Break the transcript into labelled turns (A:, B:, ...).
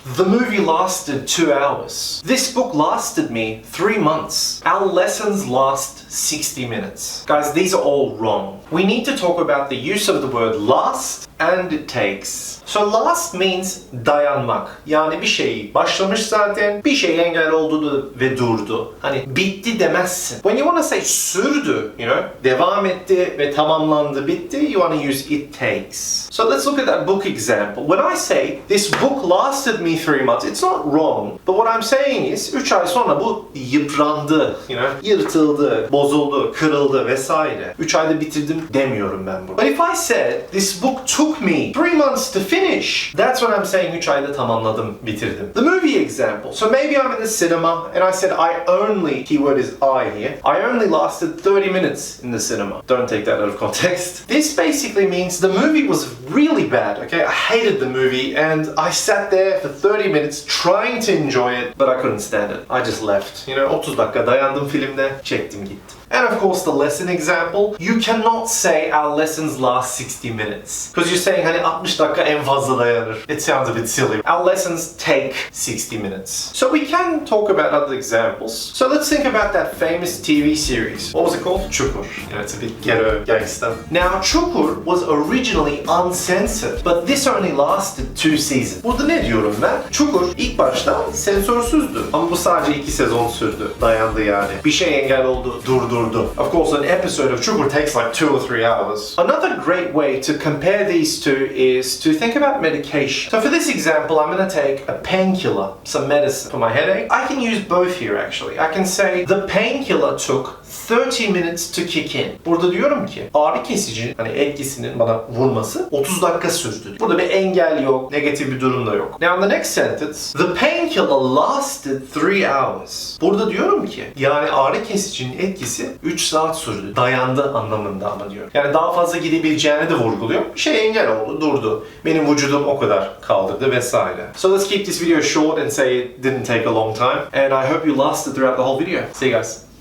A: The movie lasted 2 hours. This book lasted me 3 months. Our lessons last 60 minutes. Guys, these are all wrong. We need to talk about the use of the word last and it takes. So last means dayanmak. Yani bir şey başlamış zaten, bir şey engel oldu ve durdu. Hani bitti demezsin. When you want to say sürdü, devam etti ve tamamlandı, bitti, you want to use it takes. So let's look at that book example. When I say this book lasted me 3 months, it's not wrong. But what I'm saying is 3 ay sonra bu yıprandı, yırtıldı, bozuldu, kırıldı vesaire. 3 ayda bitirdim demiyorum ben bunu. But if I said this book took me 3 months to finish, that's what I'm saying 3 ayda tamamladım, bitirdim. The movie example. So maybe I'm in the cinema and I said I only, keyword is I here, I only lasted 30 minutes in the cinema. Don't take that out of context. This basically means the movie was really bad, okay? I hated the movie and I sat there for 30 minutes trying to enjoy it, but I couldn't stand it. I just left. 30 dakika dayandım filmde, çektim gittim. And of course the lesson example, you cannot say our lessons last 60 minutes. Because you're saying hani 60 dakika en fazla dayanır. It sounds a bit silly. Our lessons take 60 minutes. So we can talk about other examples. So let's think about that famous TV series. What was it called? Çukur. It's a bit ghetto gangster. Now Çukur was originally uncensored, but this only lasted 2 seasons. Burada ne diyorum ben? Çukur ilk başta sensörsüzdü. Ama bu sadece 2 sezon sürdü. Dayandı yani. Bir şey engel oldu, durdu. Of course, an episode of Çukur takes like 2 or 3 hours. Another great way to compare these two is to think about medication. So for this example, I'm going to take a painkiller, some medicine for my headache. I can use both here actually. I can say the painkiller took 30 minutes to kick in. Burada diyorum ki ağrı kesici etkisinin bana vurması 30 dakika sürdü. Burada bir engel yok, negatif bir durum da yok. Now in the next sentence, the painkiller lasted 3 hours. Burada diyorum ki yani ağrı kesicinin etkisi 3 saat sürdü. Dayandı anlamında ama diyor. Yani daha fazla gidebileceğini de vurguluyor. Bir şey engel oldu, durdu. Benim vücudum o kadar kaldırdı vesaire. So let's keep this video short and say it didn't take a long time. And I hope you lasted throughout the whole video. See you guys.